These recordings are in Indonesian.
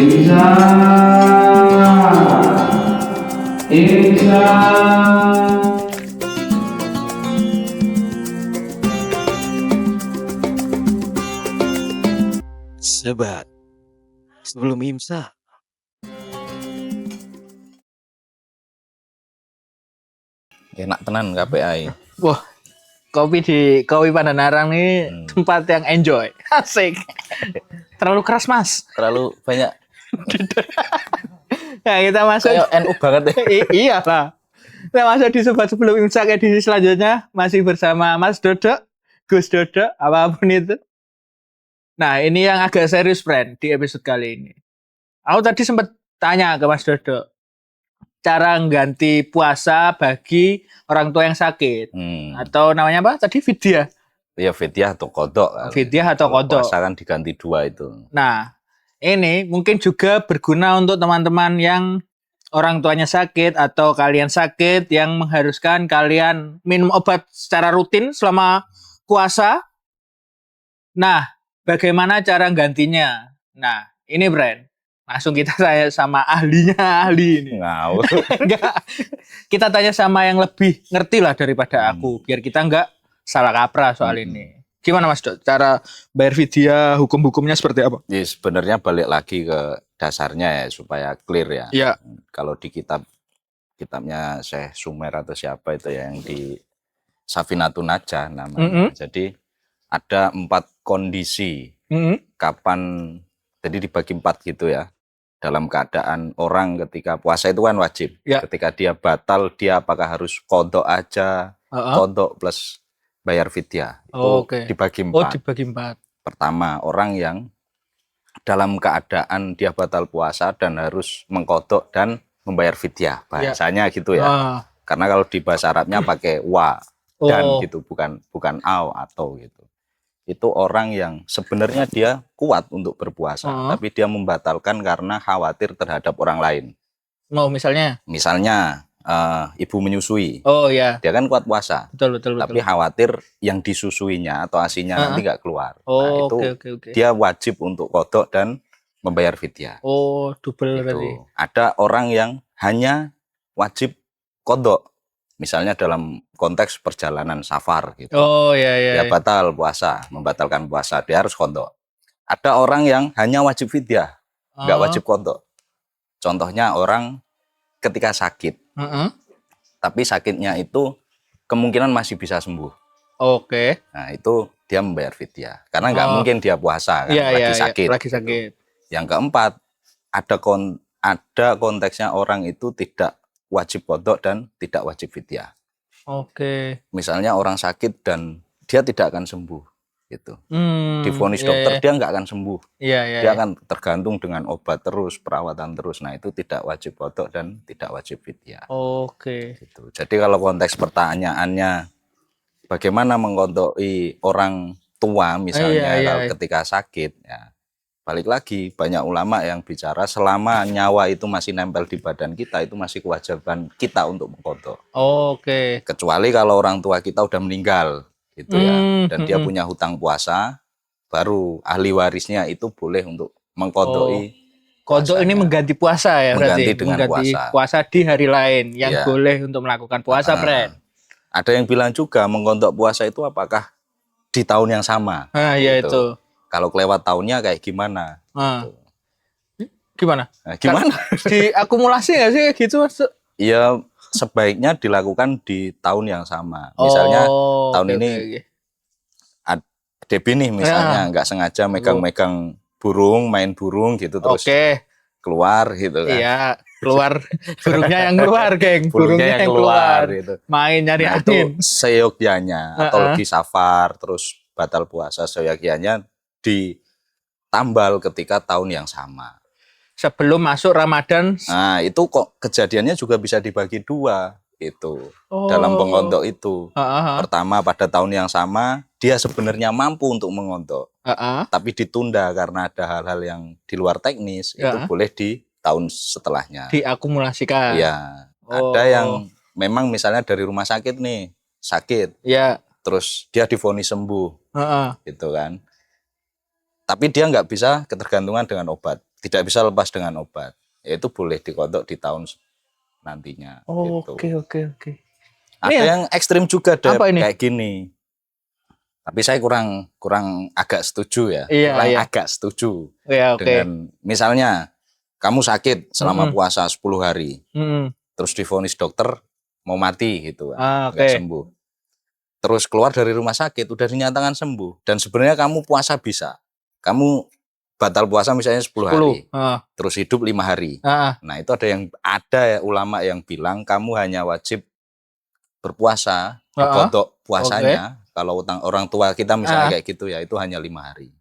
Sebat, sebelum imsak. Enak tenan KPI. Wah, kopi di Kopi Pandanarang ini tempat yang enjoy. Asik. Terlalu keras, Mas. Terlalu banyak. Nah, kita masuk. Kayak NU banget ya. Iya lah. Kita masuk di Sebat sebelum imsak edisi selanjutnya. Masih bersama Mas Dodo, Gus Dodo, apapun itu. Nah, ini yang agak serius, friend, di episode kali ini. Aku tadi sempat tanya ke Mas Dodo, cara ngganti puasa bagi orang tua yang sakit. Atau namanya apa? Tadi fidyah. Iya, fidyah atau kodok. Fidyah atau kodok. Puasa kan diganti dua itu. Nah, ini mungkin juga berguna untuk teman-teman yang orang tuanya sakit atau kalian sakit yang mengharuskan kalian minum obat secara rutin selama puasa. Nah, bagaimana cara gantinya? Nah, ini Bren. Langsung kita tanya sama ahli ini. Ngawur. Enggak. Kita tanya sama yang lebih ngerti lah daripada aku. Biar kita enggak salah kaprah soal ini. Gimana Mas Dok? Cara bayar fidyah, hukum-hukumnya seperti apa? Ya, sebenarnya balik lagi ke dasarnya ya supaya clear ya. Iya. Kalau di kitabnya Syekh Sumer atau siapa itu ya, yang di Safinatun Najah namanya. Jadi ada 4 kondisi kapan, jadi dibagi 4 gitu ya. Dalam keadaan orang ketika puasa itu kan wajib. Ya. Ketika dia batal, dia apakah harus kodok aja, kodok plus bayar fidyah. Itu dibagi 4. Oh, dibagi 4. Pertama, orang yang dalam keadaan dia batal puasa dan harus mengkodok dan membayar fidyah. Bahasanya gitu ya. Karena kalau di bahasa Arabnya pakai wa dan gitu, bukan au atau gitu. Itu orang yang sebenarnya dia kuat untuk berpuasa, tapi dia membatalkan karena khawatir terhadap orang lain. Mau misalnya? Misalnya ibu menyusui. Oh iya. Dia kan kuat puasa. Betul. Tapi khawatir yang disusuinya atau asinya nanti nggak keluar. Oh, nah, itu dia wajib untuk kodok dan membayar fidyah. Oh, double berarti. Ada orang yang hanya wajib kodok. Misalnya dalam konteks perjalanan safar gitu. Oh iya. Dia batal puasa, membatalkan puasa, dia harus kodok. Ada orang yang hanya wajib fidyah, nggak wajib kodok. Contohnya orang ketika sakit, tapi sakitnya itu kemungkinan masih bisa sembuh. Oke. Nah itu dia membayar fidyah, karena nggak mungkin dia puasa kan, lagi sakit. Yang keempat, ada konteksnya orang itu tidak wajib kodok dan tidak wajib fidyah. Oke. Misalnya orang sakit dan dia tidak akan sembuh, gitu. Divonis dokter dia nggak akan sembuh. Dia akan tergantung dengan obat terus, perawatan terus. Nah itu tidak wajib kodok dan tidak wajib fidyah. Oke. Gitu. Jadi kalau konteks pertanyaannya, bagaimana mengkodoi orang tua misalnya kalau ketika sakit, ya balik lagi, banyak ulama yang bicara selama nyawa itu masih nempel di badan kita, itu masih kewajiban kita untuk mengkodok. Oke. Kecuali kalau orang tua kita udah meninggal, gitu ya, dan dia punya hutang puasa, baru ahli warisnya itu boleh untuk mengkodoi. Kodok ini mengganti puasa ya, mengganti berarti dengan mengganti puasa di hari lain yang boleh untuk melakukan puasa, Bren. Ada yang bilang juga mengkodok puasa itu apakah di tahun yang sama? Iya itu. Kalau kelewat tahunnya kayak gimana? Gimana? Nah, gimana? Diakumulasi nggak sih gitu? Iya, sebaiknya dilakukan di tahun yang sama. Misalnya tahun ini Debi nih misalnya nggak sengaja megang-megang burung, main burung gitu terus keluar gitu kan. Iya, keluar burungnya yang keluar, geng. Burungnya yang keluar gitu. Main nyari angin. Itu seyogyanya atau lagi safar terus batal puasa, seyogyanya ditambal ketika tahun yang sama. Sebelum masuk Ramadan. Nah, itu kok kejadiannya juga bisa dibagi 2 itu. Dalam pengontok itu. Pertama pada tahun yang sama, dia sebenarnya mampu untuk mengontok. Tapi ditunda karena ada hal-hal yang di luar teknis, itu boleh di tahun setelahnya. Diakumulasikan. Iya. Ada yang memang misalnya dari rumah sakit nih, sakit. Iya. Terus dia divonis sembuh. Gitu kan. Tapi dia nggak bisa ketergantungan dengan obat. tidak bisa lepas dengan obat. Itu boleh dikodok di tahun nantinya. Gitu. Oke. Ada Ini yang ekstrim juga deh, apa ini? kayak gini. Tapi saya kurang agak setuju ya. Iya, iya. Agak setuju. Ya, oke. Dengan misalnya kamu sakit selama puasa 10 hari. Terus divonis dokter mau mati gitu kan. Nggak sembuh. Terus keluar dari rumah sakit udah dinyatakan sembuh dan sebenarnya kamu puasa bisa. Kamu batal puasa misalnya 10 hari. Terus hidup 5 hari. Nah, itu ada ya ulama yang bilang kamu hanya wajib berpuasa, dikodok puasanya. Kalau orang tua kita misalnya kayak gitu ya, itu hanya 5 hari.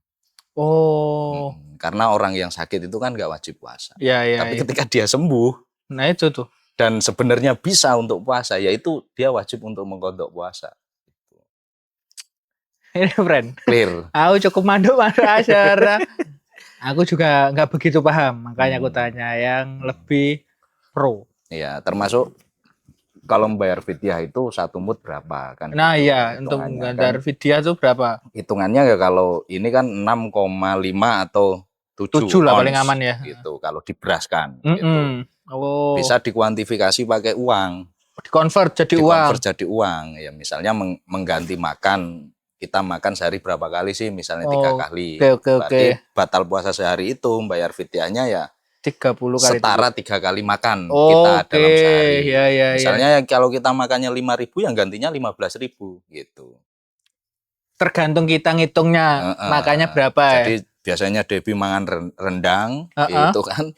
Karena orang yang sakit itu kan nggak wajib puasa. Tapi ketika dia sembuh, nah itu tuh. Dan sebenarnya bisa untuk puasa, yaitu dia wajib untuk mengkodok puasa. Ini friend. Clear. Aku cukup manduk acara. Aku juga nggak begitu paham, makanya aku tanya yang lebih pro. Iya, termasuk kalau membayar fidyah itu 1 mud berapa kan? Nah iya, untuk membayar fidyah itu berapa? Hitungannya ya kalau ini kan 6,5 atau 7 lah paling aman ya. Gitu, kalau diberaskan. Gitu. Bisa dikuantifikasi pakai uang. Dikonvert jadi uang. Ya misalnya mengganti makan. Kita makan sehari berapa kali sih? Misalnya 3 kali. Berarti batal puasa sehari itu membayar fidyahnya ya 30 kali. Setara 3 kali makan kita dalam sehari. Ya, misalnya kalau kita makannya 5.000 yang gantinya 15.000 gitu. Tergantung kita ngitungnya makannya berapa. Jadi biasanya Debbie mangan rendang itu kan.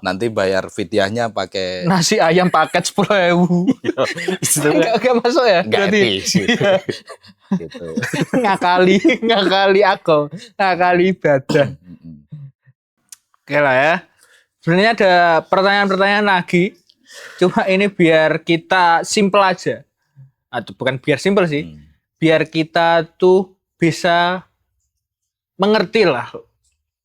Nanti bayar fidyahnya pakai nasi ayam paket 10.000. Enggak masuk ya? Enggak etis. Gitu. ngakali aku, ngakali ibadah. Oke lah ya. Sebenarnya ada pertanyaan-pertanyaan lagi. Cuma ini biar kita simple aja. Atau bukan biar simple sih. Biar kita tuh bisa mengerti lah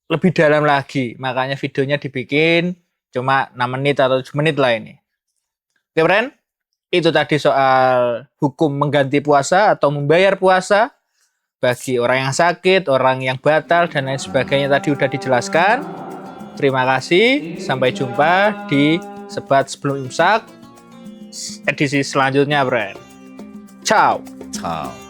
lebih dalam lagi. Makanya videonya dibikin cuma 6 menit atau 7 menit lah ini. Oke, friend? Itu tadi soal hukum mengganti puasa atau membayar puasa bagi orang yang sakit, orang yang batal, dan lain sebagainya tadi udah dijelaskan. Terima kasih. Sampai jumpa di Sebat Sebelum Imsak edisi selanjutnya, friend. Ciao. Ciao.